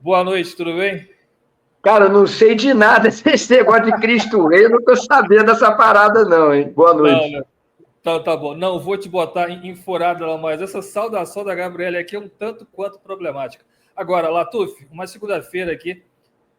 Boa noite, tudo bem? Cara, eu não sei de nada esse negócio de Cristo Rei, eu não tô sabendo dessa parada, não, hein? Boa Não, noite. não. Tá bom. Não vou te botar em furada, não, mas essa saudação da Gabriela aqui é um tanto quanto problemática. Agora, Latuf, uma segunda-feira aqui,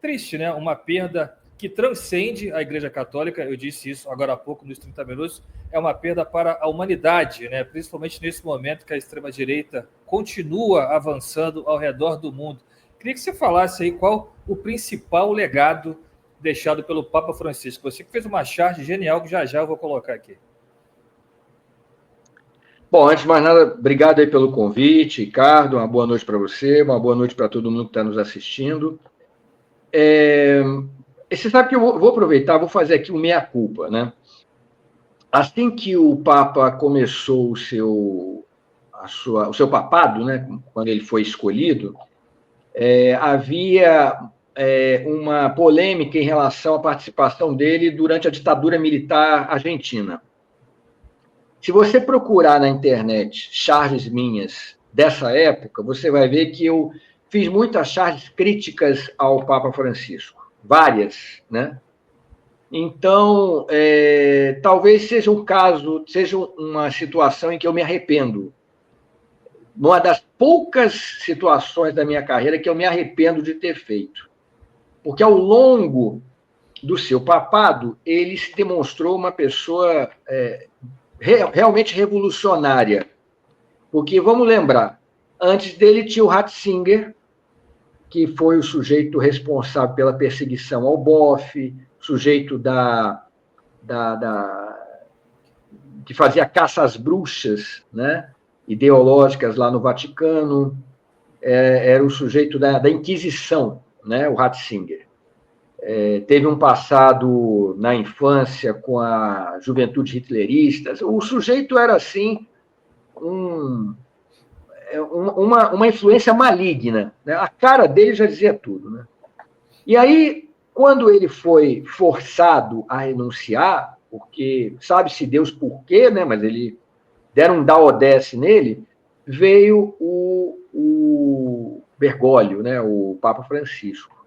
triste, né? Uma perda que transcende a Igreja Católica, eu disse isso agora há pouco, nos 30 minutos, é uma perda para a humanidade, né? Principalmente nesse momento que a extrema-direita continua avançando ao redor do mundo. Queria que você falasse aí qual o principal legado deixado pelo Papa Francisco. Você que fez uma charge genial que já eu vou colocar aqui. Bom, antes de mais nada, obrigado aí pelo convite, Ricardo, uma boa noite para você, uma boa noite para todo mundo que está nos assistindo. Você sabe que eu vou aproveitar, vou fazer aqui o meia-culpa, né? Assim que o Papa começou o seu papado, né, quando ele foi escolhido, havia uma polêmica em relação à participação dele durante a ditadura militar argentina. Se você procurar na internet charges minhas dessa época, você vai ver que eu fiz muitas charges críticas ao Papa Francisco, várias, né? Então, talvez seja um caso, seja uma situação em que eu me arrependo. Uma das poucas situações da minha carreira que eu me arrependo de ter feito. Porque ao longo do seu papado, ele se demonstrou uma pessoa realmente revolucionária. Porque, vamos lembrar, antes dele tinha o Ratzinger, que foi o sujeito responsável pela perseguição ao Boff, sujeito que fazia caça às bruxas, né, ideológicas lá no Vaticano, era o sujeito da Inquisição, né, o Ratzinger. Teve um passado na infância com a juventude hitlerista. O sujeito era, assim, uma influência maligna, né? A cara dele já dizia tudo, né? E aí, quando ele foi forçado a renunciar, porque sabe-se Deus por quê, né? Mas ele deram um dá-o-desce nele, veio o Bergoglio, né? O Papa Francisco.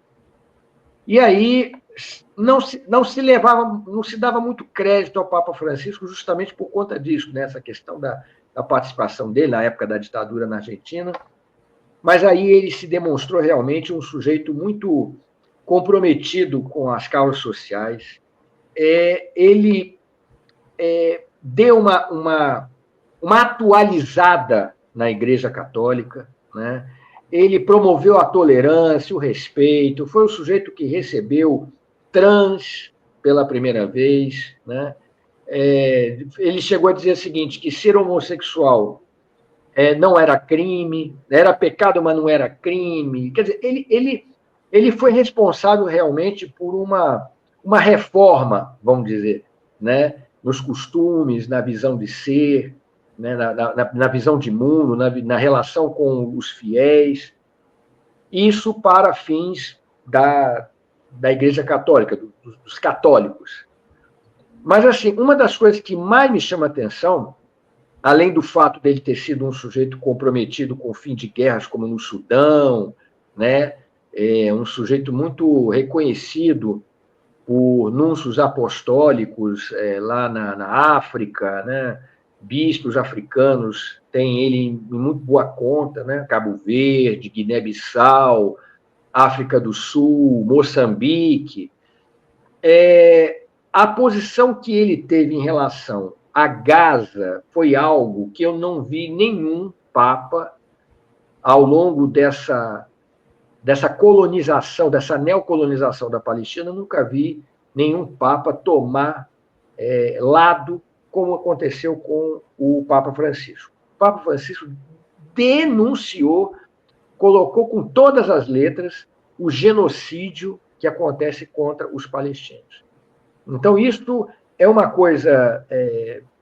E aí não se dava muito crédito ao Papa Francisco justamente por conta disso, né? Essa questão da participação dele na época da ditadura na Argentina. Mas aí ele se demonstrou realmente um sujeito muito comprometido com as causas sociais. Ele deu uma atualizada na Igreja Católica, né? Ele promoveu a tolerância, o respeito, foi o sujeito que recebeu trans pela primeira vez, né? Ele chegou a dizer o seguinte, que ser homossexual não era crime, era pecado, mas não era crime. Quer dizer, ele foi responsável realmente por uma reforma, vamos dizer, né? Nos costumes, na visão de ser, né? na visão de mundo, na relação com os fiéis. Isso para fins da Igreja Católica, dos católicos. Mas, assim, uma das coisas que mais me chama a atenção, além do fato dele ter sido um sujeito comprometido com o fim de guerras, como no Sudão, né? Um sujeito muito reconhecido por núncios apostólicos lá na África, né? Bispos africanos têm ele em muito boa conta, né? Cabo Verde, Guiné-Bissau, África do Sul, Moçambique. A posição que ele teve em relação a Gaza foi algo que eu não vi nenhum Papa ao longo dessa colonização, dessa neocolonização da Palestina, eu nunca vi nenhum Papa tomar lado como aconteceu com o Papa Francisco. O Papa Francisco denunciou, colocou com todas as letras o genocídio que acontece contra os palestinos. Então, isso é uma coisa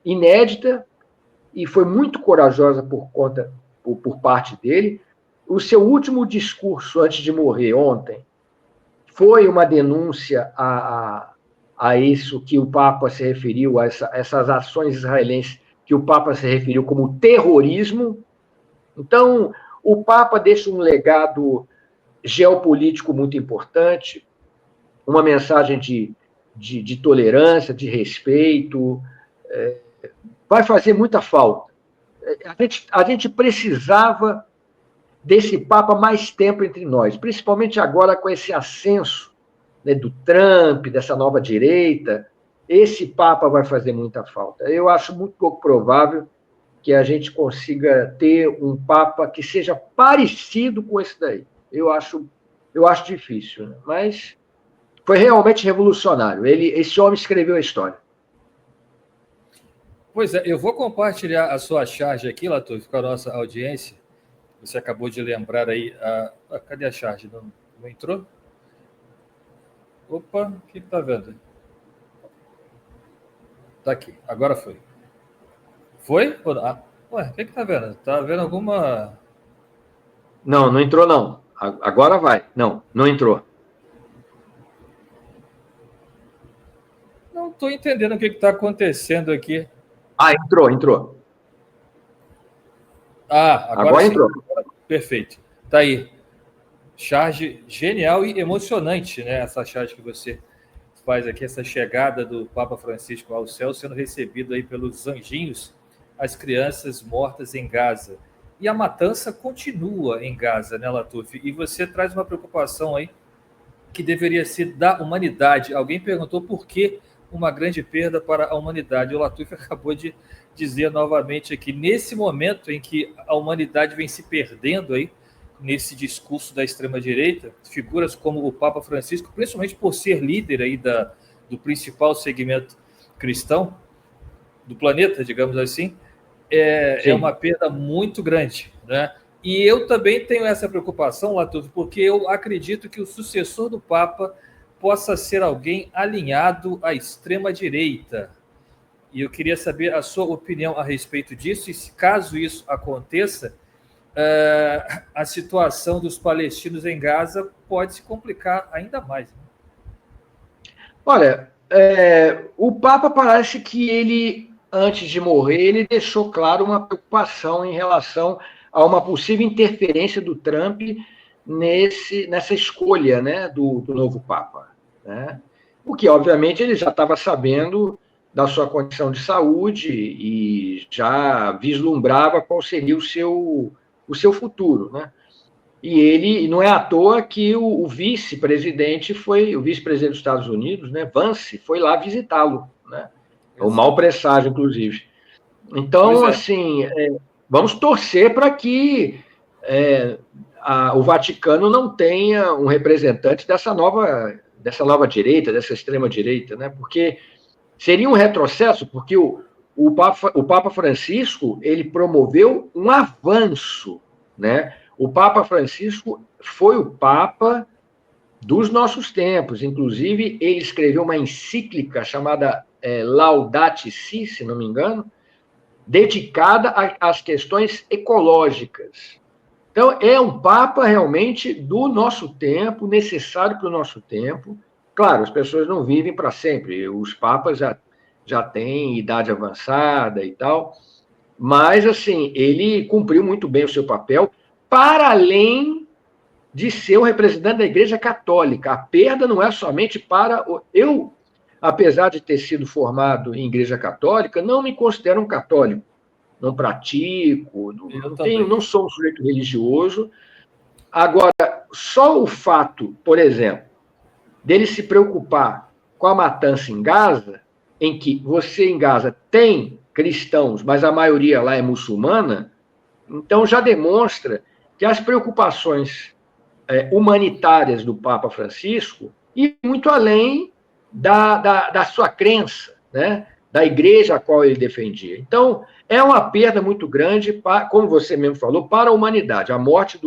inédita e foi muito corajosa por parte dele. O seu último discurso antes de morrer ontem foi uma denúncia a isso que o Papa se referiu, a essas ações israelenses que o Papa se referiu como terrorismo. Então, o Papa deixa um legado geopolítico muito importante, uma mensagem de tolerância, de respeito, vai fazer muita falta. A gente precisava desse Papa mais tempo entre nós, principalmente agora com esse ascenso, né, do Trump, dessa nova direita. Esse Papa vai fazer muita falta. Eu acho muito pouco provável que a gente consiga ter um Papa que seja parecido com esse daí. Eu acho difícil, né? Mas foi realmente revolucionário. Esse homem escreveu a história. Pois é, eu vou compartilhar a sua charge aqui, Latuf, com a nossa audiência. Você acabou de lembrar aí. Cadê a charge? Não entrou? Opa, o que está vendo? Está aqui, agora foi. Foi? Ué, o que está vendo? Está vendo alguma... Não entrou, não. Agora vai. Não entrou. Não estou entendendo o que está acontecendo aqui. Entrou. Agora entrou. Perfeito. Está aí. Charge genial e emocionante, né? Essa charge que você faz aqui, essa chegada do Papa Francisco ao céu, sendo recebido aí pelos anjinhos, as crianças mortas em Gaza. E a matança continua em Gaza, né, Latuf? E você traz uma preocupação aí que deveria ser da humanidade. Alguém perguntou por que uma grande perda para a humanidade. O Latuf acabou de dizer novamente aqui, nesse momento em que a humanidade vem se perdendo aí, nesse discurso da extrema-direita, figuras como o Papa Francisco, principalmente por ser líder aí do principal segmento cristão do planeta, digamos assim, é uma perda muito grande, né? E eu também tenho essa preocupação, Latuf, porque eu acredito que o sucessor do Papa possa ser alguém alinhado à extrema-direita. E eu queria saber a sua opinião a respeito disso, e se caso isso aconteça, a situação dos palestinos em Gaza pode se complicar ainda mais. Olha, o Papa parece que ele, antes de morrer, ele deixou claro uma preocupação em relação a uma possível interferência do Trump nessa escolha, né, do novo Papa, né? Porque, obviamente, ele já estava sabendo da sua condição de saúde e já vislumbrava qual seria o seu futuro, né? E ele, não é à toa que o vice-presidente dos Estados Unidos, né, Vance, foi lá visitá-lo, né? O mau presságio, inclusive. Então, assim, vamos torcer para que o Vaticano não tenha um representante dessa nova direita, dessa extrema-direita, né? Porque seria um retrocesso, porque o Papa Francisco ele promoveu um avanço, né? O Papa Francisco foi o Papa dos nossos tempos. Inclusive, ele escreveu uma encíclica chamada Laudato Si, se não me engano, dedicada às questões ecológicas. Então, é um Papa realmente do nosso tempo, necessário para o nosso tempo. Claro, as pessoas não vivem para sempre, os papas já têm idade avançada e tal, mas, assim, ele cumpriu muito bem o seu papel, para além de ser o representante da Igreja Católica. A perda não é somente para... Eu, apesar de ter sido formado em Igreja Católica, não me considero um católico. Não pratico, não sou um sujeito religioso. Agora, só o fato, por exemplo, dele se preocupar com a matança em Gaza, em que você em Gaza tem cristãos, mas a maioria lá é muçulmana, então já demonstra que as preocupações humanitárias do Papa Francisco e muito além da sua crença, né? Da igreja a qual ele defendia. Então, é uma perda muito grande, como você mesmo falou, para a humanidade. A morte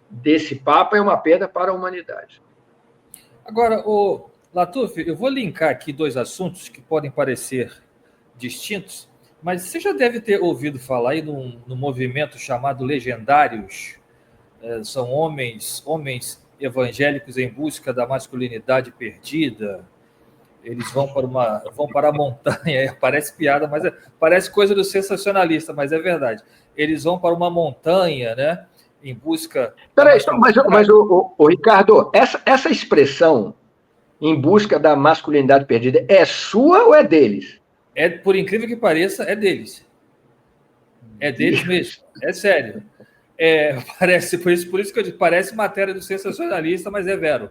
desse Papa é uma perda para a humanidade. Agora, Latuf, eu vou linkar aqui dois assuntos que podem parecer distintos, mas você já deve ter ouvido falar aí no movimento chamado Legendários. São homens evangélicos em busca da masculinidade perdida. Eles vão para a montanha. Parece piada, mas parece coisa do sensacionalista, mas é verdade. Eles vão para uma montanha, né? em busca... Peraí, mas o Ricardo, essa expressão, em busca da masculinidade perdida, é sua ou é deles? Por incrível que pareça, é deles. É deles mesmo, é sério. Parece, por isso que eu digo, parece matéria do sensacionalista, mas é vero.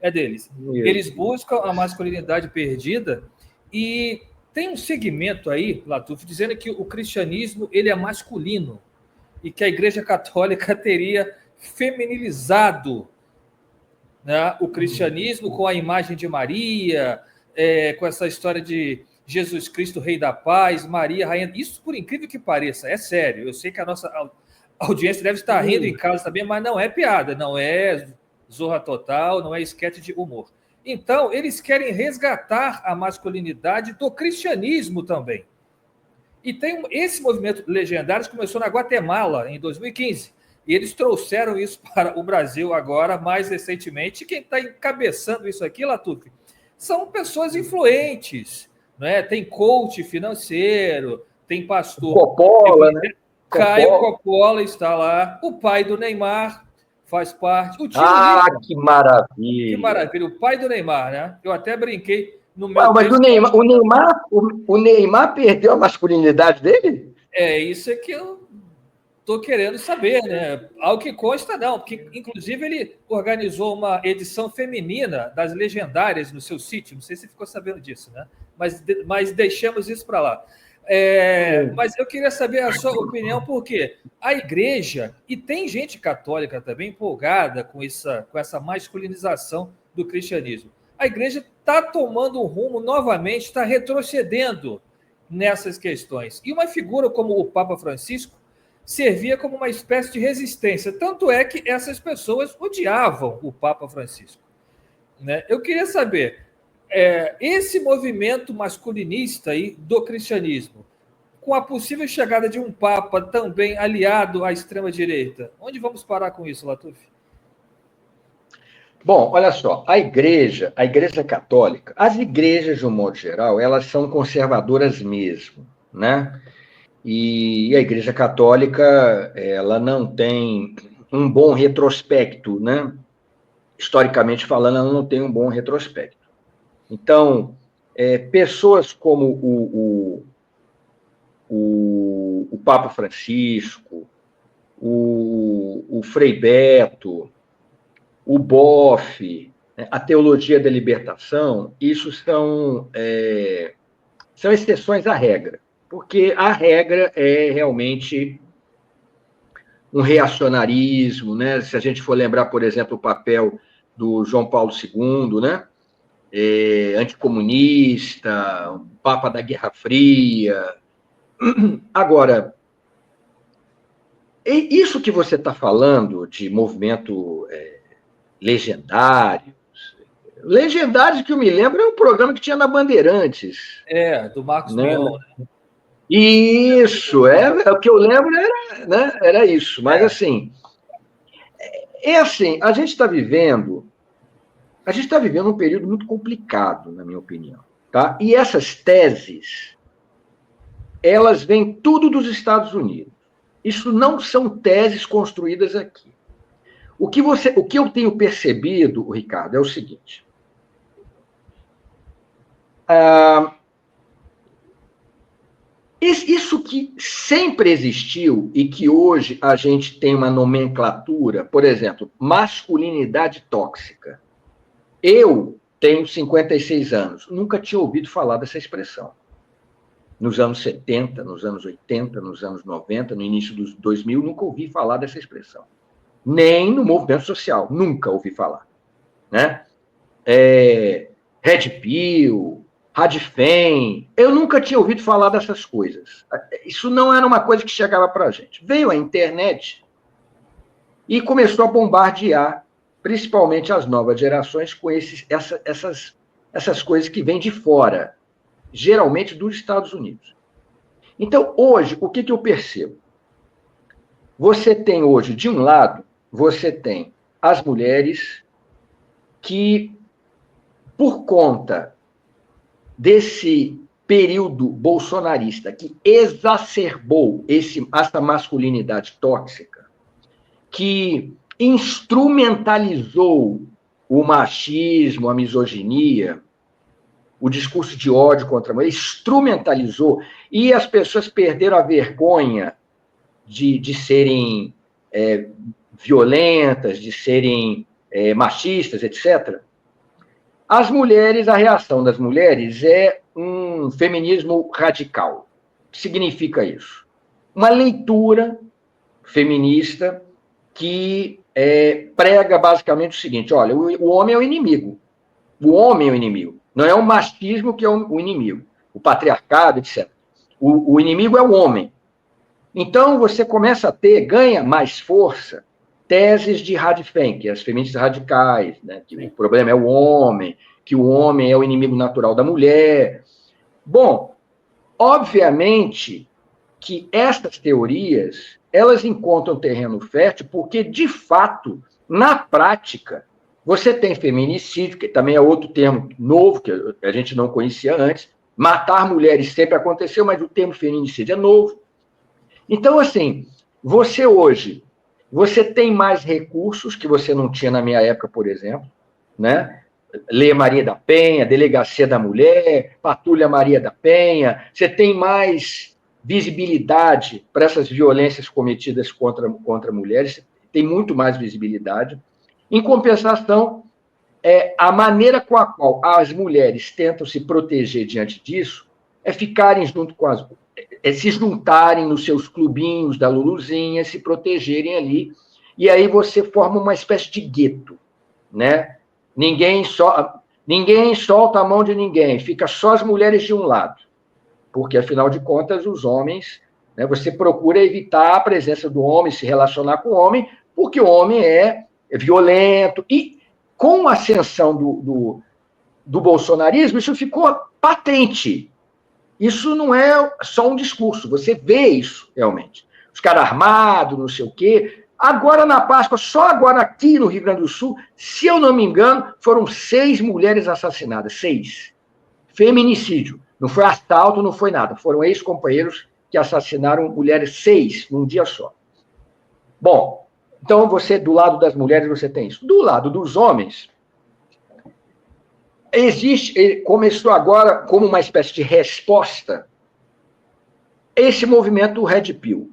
É deles. Eles buscam a masculinidade perdida e tem um segmento aí, Latuf, dizendo que o cristianismo ele é masculino e que a Igreja Católica teria feminilizado, né, o cristianismo com a imagem de Maria, com essa história de Jesus Cristo, Rei da Paz, Maria, Rainha. Isso, por incrível que pareça, é sério. Eu sei que a nossa audiência deve estar rindo em casa também, mas não é piada, não é zorra total, não é esquete de humor. Então, eles querem resgatar a masculinidade do cristianismo também. E tem esse movimento Legendários começou na Guatemala, em 2015. E eles trouxeram isso para o Brasil agora, mais recentemente. E quem está encabeçando isso aqui, Latuf, são pessoas influentes. Né? Tem coach financeiro, tem pastor... Coppola, né? Caio Coppola está lá. O pai do Neymar faz parte. O tio que maravilha! Que maravilha. O pai do Neymar, né? Eu até brinquei no meu mas o Neymar perdeu a masculinidade dele? Isso é que eu estou querendo saber, né? Ao que consta, não, porque inclusive ele organizou uma edição feminina das Legendárias no seu sítio. Não sei se você ficou sabendo disso, né? Mas deixamos isso para lá. Mas eu queria saber a sua opinião, porque a igreja, e tem gente católica também empolgada com essa masculinização do cristianismo. A igreja está tomando um rumo novamente, está retrocedendo nessas questões. E uma figura como o Papa Francisco servia como uma espécie de resistência. Tanto é que essas pessoas odiavam o Papa Francisco. Né? Eu queria saber, esse movimento masculinista aí do cristianismo, com a possível chegada de um Papa também aliado à extrema-direita, onde vamos parar com isso, Latuf? Bom, olha só, a igreja católica, as igrejas, de um modo geral, elas são conservadoras mesmo, né? E a igreja católica, ela não tem um bom retrospecto, né? Historicamente falando, ela não tem um bom retrospecto. Então, pessoas como o Papa Francisco, o Frei Beto, o Boff, a teologia da libertação, isso são exceções à regra, porque a regra é realmente um reacionarismo, né? Se a gente for lembrar, por exemplo, o papel do João Paulo II, né? Anticomunista, Papa da Guerra Fria. Agora, isso que você está falando de movimento legendários que eu me lembro é um programa que tinha na Bandeirantes. Do Marcos Mion. Né? Isso, o que eu lembro era isso. Mas, assim, a gente está vivendo um período muito complicado, na minha opinião. Tá? E essas teses, elas vêm tudo dos Estados Unidos. Isso não são teses construídas aqui. O que eu tenho percebido, Ricardo, é o seguinte. Isso que sempre existiu e que hoje a gente tem uma nomenclatura, por exemplo, masculinidade tóxica. Eu tenho 56 anos, nunca tinha ouvido falar dessa expressão. Nos anos 70, nos anos 80, nos anos 90, no início dos 2000, nunca ouvi falar dessa expressão. Nem no movimento social, nunca ouvi falar. Né? Red Pill, Radfem, eu nunca tinha ouvido falar dessas coisas. Isso não era uma coisa que chegava para a gente. Veio a internet e começou a bombardear, principalmente as novas gerações, com essas coisas que vêm de fora, geralmente dos Estados Unidos. Então, hoje, o que eu percebo? Você tem hoje, de um lado, você tem as mulheres que, por conta desse período bolsonarista que exacerbou essa masculinidade tóxica, que instrumentalizou o machismo, a misoginia, o discurso de ódio contra a mulher, instrumentalizou, e as pessoas perderam a vergonha de serem violentas, de serem machistas, etc. As mulheres, a reação das mulheres é um feminismo radical. O que significa isso? Uma leitura feminista que prega basicamente o seguinte: olha, o homem é o inimigo. O homem é o inimigo. Não é o machismo que é o inimigo. O patriarcado, etc. O inimigo é o homem. Então, você começa a ganha mais força, teses de Radfem, as feministas radicais, né? Que o problema é o homem, que o homem é o inimigo natural da mulher. Bom, obviamente que essas teorias, elas encontram terreno fértil porque, de fato, na prática, você tem feminicídio, que também é outro termo novo, que a gente não conhecia antes. Matar mulheres sempre aconteceu, mas o termo feminicídio é novo. Então, assim, você hoje, você tem mais recursos que você não tinha na minha época, por exemplo, né? Lei Maria da Penha, Delegacia da Mulher, Patrulha Maria da Penha, você tem mais visibilidade para essas violências cometidas contra mulheres, tem muito mais visibilidade. Em compensação, a maneira com a qual as mulheres tentam se proteger diante disso é ficarem junto com se juntarem nos seus clubinhos da Luluzinha, se protegerem ali, e aí você forma uma espécie de gueto, né? Ninguém solta a mão de ninguém, fica só as mulheres de um lado, porque, afinal de contas, os homens, né, você procura evitar a presença do homem, se relacionar com o homem, porque o homem é violento, e com a ascensão do bolsonarismo, isso ficou patente. Isso não é só um discurso, você vê isso realmente. Os caras armados, não sei o quê. Agora, na Páscoa, só agora aqui no Rio Grande do Sul, se eu não me engano, foram 6 mulheres assassinadas. 6. Feminicídio. Não foi assalto, não foi nada. Foram ex-companheiros que assassinaram mulheres, 6, num dia só. Bom, então você, do lado das mulheres, você tem isso. Do lado dos homens, começou agora, como uma espécie de resposta, esse movimento Red Pill.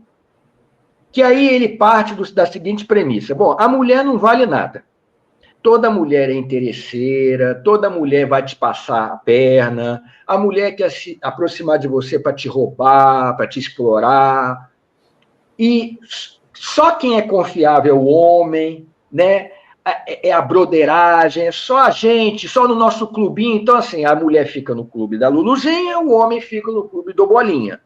Que aí ele parte da seguinte premissa: bom, a mulher não vale nada. Toda mulher é interesseira, toda mulher vai te passar a perna, a mulher quer se aproximar de você para te roubar, para te explorar. E só quem é confiável é o homem, né? É a broderagem, é só a gente, só no nosso clubinho. Então, assim, a mulher fica no clube da Luluzinha, o homem fica no clube do Bolinha.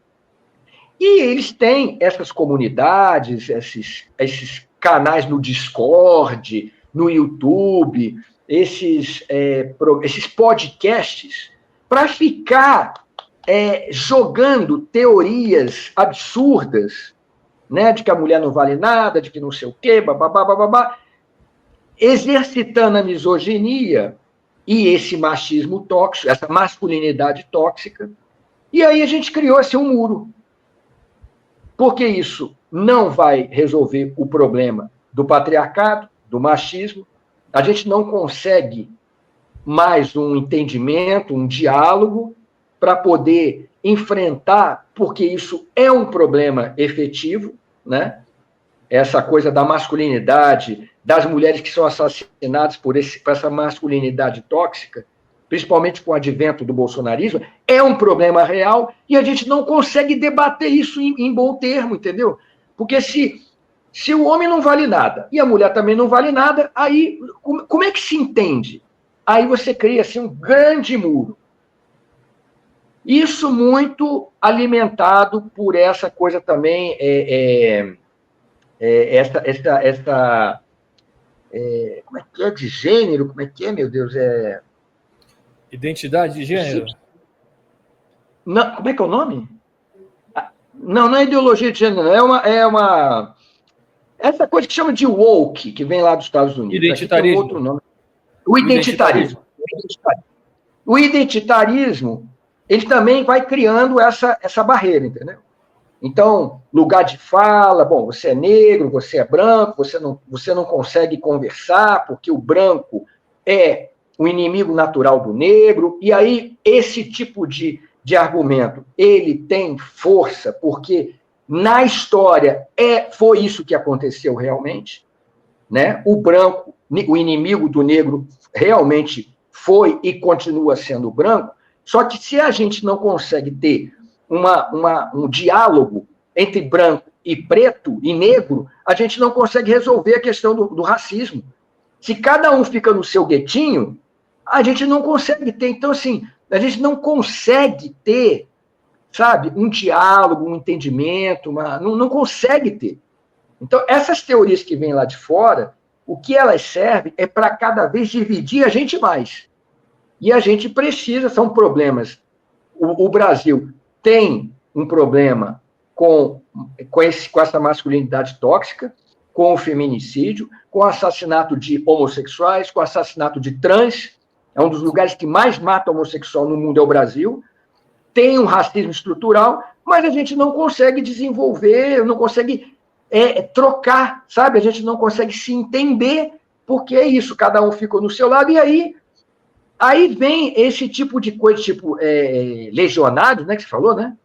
E eles têm essas comunidades, esses canais no Discord, no YouTube, esses podcasts, para ficar jogando teorias absurdas, né, de que a mulher não vale nada, de que não sei o quê, babá, exercitando a misoginia e esse machismo tóxico, essa masculinidade tóxica. E aí a gente criou um muro. Porque isso não vai resolver o problema do patriarcado, do machismo. A gente não consegue mais um entendimento, um diálogo para poder enfrentar, porque isso é um problema efetivo, né? Essa coisa da masculinidade, das mulheres que são assassinadas por essa masculinidade tóxica, principalmente com o advento do bolsonarismo, é um problema real e a gente não consegue debater isso em bom termo, entendeu? Porque se o homem não vale nada e a mulher também não vale nada, aí como é que se entende? Aí você cria um grande muro. Isso muito alimentado por essa coisa também, como é que é de gênero? Como é que é, meu Deus? Identidade de gênero? Não, como é que é o nome? Não é ideologia de gênero, essa coisa que chama de woke, que vem lá dos Estados Unidos. Identitarismo. Aqui tem outro nome. O identitarismo. O identitarismo, ele também vai criando essa barreira, entendeu? Então, lugar de fala, bom, você é negro, você é branco, você não consegue conversar, porque o branco é o inimigo natural do negro, e aí esse tipo de argumento, ele tem força, porque na história foi isso que aconteceu realmente, né? O branco, o inimigo do negro, realmente foi e continua sendo o branco, só que se a gente não consegue ter um diálogo entre branco e preto e negro, a gente não consegue resolver a questão do racismo. Se cada um fica no seu guetinho, a gente não consegue ter. Então, assim, a gente não consegue ter, sabe, um diálogo, um entendimento, não consegue ter. Então, essas teorias que vêm lá de fora, o que elas servem é para cada vez dividir a gente mais. E a gente precisa, são problemas. O Brasil tem um problema com essa masculinidade tóxica, com o feminicídio, com o assassinato de homossexuais, com o assassinato de trans. É um dos lugares que mais mata homossexual no mundo, é o Brasil. Tem um racismo estrutural, mas a gente não consegue desenvolver, não consegue trocar, sabe? A gente não consegue se entender, porque é isso, cada um fica no seu lado, e aí vem esse tipo de coisa, tipo legionários, né, que você falou, né?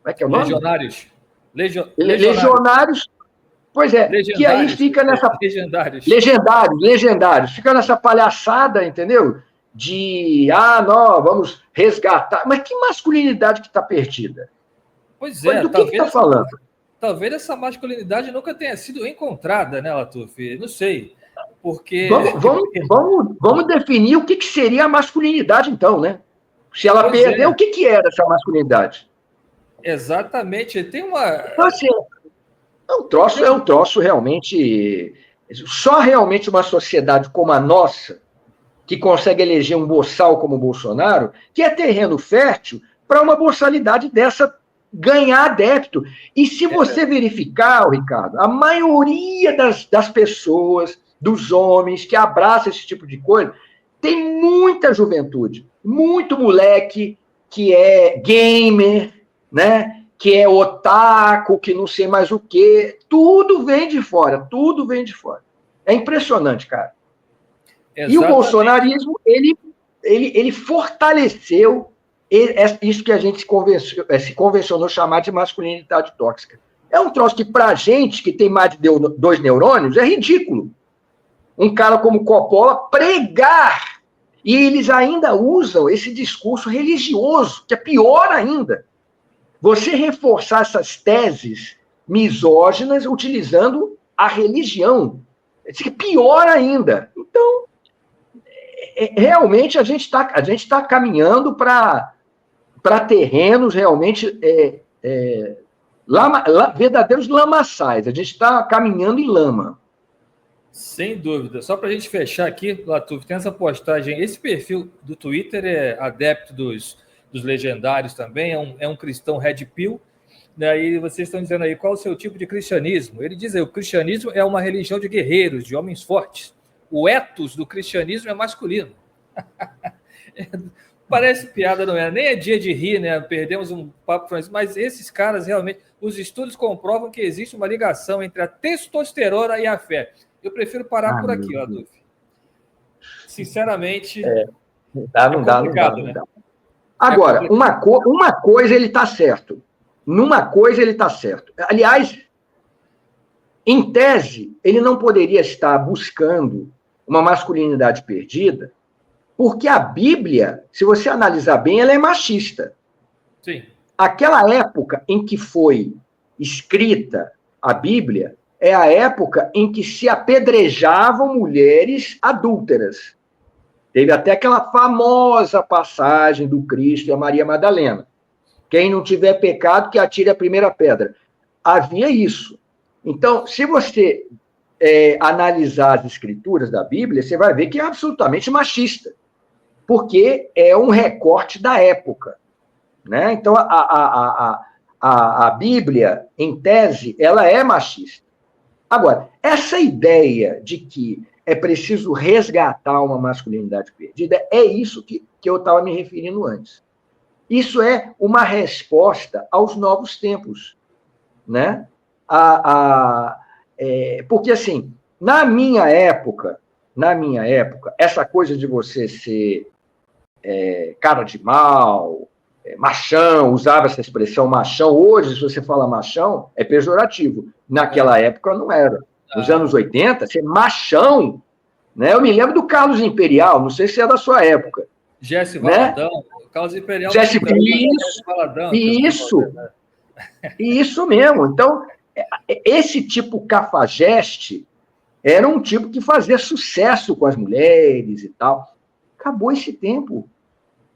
Como é que é o nome? Legionários. Legionários, pois é, que aí fica nessa... Legendários, fica nessa palhaçada, entendeu? Não, vamos resgatar. Mas que masculinidade que está perdida? Pois é, do que está falando? Talvez essa masculinidade nunca tenha sido encontrada, né, Latuf? Não sei, porque... Vamos definir o que seria a masculinidade, então, né? Se ela perdeu, o que era essa masculinidade? Exatamente, tem uma... Então, assim, é um troço realmente... Só realmente uma sociedade como a nossa, que consegue eleger um boçal como o Bolsonaro, que é terreno fértil para uma boçalidade dessa ganhar adepto. E se você verificar, Ricardo, a maioria das pessoas, dos homens que abraçam esse tipo de coisa, tem muita juventude, muito moleque que é gamer, né? Que é otaku, que não sei mais o quê. Tudo vem de fora, tudo vem de fora. É impressionante, cara. Exatamente. E o bolsonarismo, ele fortaleceu isso que a gente se convencionou chamar de masculinidade tóxica. É um troço que, para a gente, que tem mais de 2 neurônios, é ridículo. Um cara como Coppola pregar, e eles ainda usam esse discurso religioso, que é pior ainda. Você reforçar essas teses misóginas utilizando a religião. É pior ainda. Então, realmente, a gente tá caminhando para terrenos realmente verdadeiros lamaçais. A gente está caminhando em lama. Sem dúvida. Só para a gente fechar aqui, Latuf, tem essa postagem. Esse perfil do Twitter é adepto dos legendários também, é um cristão red pill. Né? E vocês estão dizendo aí qual o seu tipo de cristianismo. Ele diz aí, o cristianismo é uma religião de guerreiros, de homens fortes. O ethos do cristianismo é masculino. Parece piada, não é? Nem é dia de rir, né? Perdemos um papo francês, mas esses caras realmente, os estudos comprovam que existe uma ligação entre a testosterona e a fé. Eu prefiro parar por aqui, Adolfo. Sinceramente, não dá. Agora, uma coisa ele está certo. Numa coisa ele está certo. Aliás, em tese, ele não poderia estar buscando uma masculinidade perdida, porque a Bíblia, se você analisar bem, ela é machista. Sim. Aquela época em que foi escrita a Bíblia é a época em que se apedrejavam mulheres adúlteras. Teve até aquela famosa passagem do Cristo e a Maria Madalena. Quem não tiver pecado, que atire a primeira pedra. Havia isso. Então, se você analisar as escrituras da Bíblia, você vai ver que é absolutamente machista, porque é um recorte da época. Né? Então, a Bíblia, em tese, ela é machista. Agora, essa ideia de que é preciso resgatar uma masculinidade perdida, é isso que eu estava me referindo antes. Isso é uma resposta aos novos tempos. né? Porque, assim, na minha época, essa coisa de você ser cara de mal, machão, usava essa expressão machão. Hoje, se você fala machão, é pejorativo. Naquela época não era. Nos anos 80, ser machão, né? Eu me lembro do Carlos Imperial, não sei se é da sua época. Jesse Valadão, né? Carlos Imperial. Jesse Valadão. Isso mesmo. Então, esse tipo cafajeste era um tipo que fazia sucesso com as mulheres e tal. Acabou esse tempo.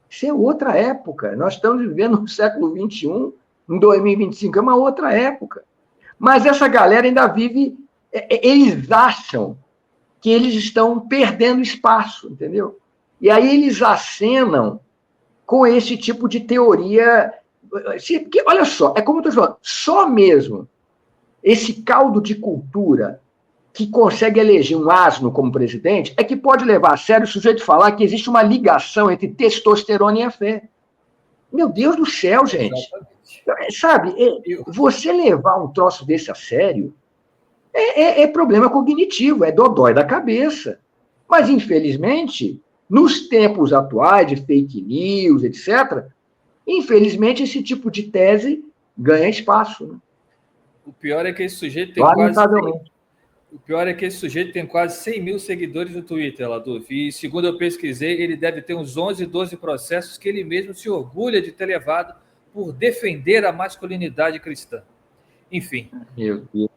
Isso é outra época. Nós estamos vivendo no século XXI, em 2025, é uma outra época. Mas essa galera ainda vive... Eles acham que eles estão perdendo espaço, entendeu? E aí eles acenam com esse tipo de teoria... Porque, olha só, é como eu estou falando, só mesmo esse caldo de cultura que consegue eleger um asno como presidente é que pode levar a sério o sujeito falar que existe uma ligação entre testosterona e a fé. Meu Deus do céu, gente. Sabe, você levar um troço desse a sério é problema cognitivo, é dodói da cabeça. Mas, infelizmente, nos tempos atuais de fake news, etc., infelizmente, esse tipo de tese ganha espaço. Né? O pior é que esse sujeito tem quase 100 mil seguidores no Twitter, Latuf. E, segundo eu pesquisei, ele deve ter uns 11, 12 processos que ele mesmo se orgulha de ter levado por defender a masculinidade cristã. Enfim. Meu Deus.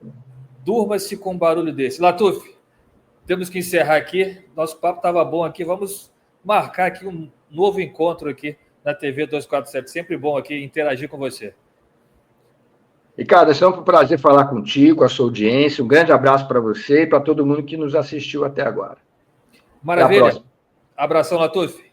Durma-se com um barulho desse. Latuf, temos que encerrar aqui. Nosso papo estava bom aqui. Vamos marcar aqui um novo encontro aqui na TV 247. Sempre bom aqui interagir com você. Ricardo, é sempre um prazer falar contigo, com a sua audiência. Um grande abraço para você e para todo mundo que nos assistiu até agora. Maravilha. Abração, Latuf.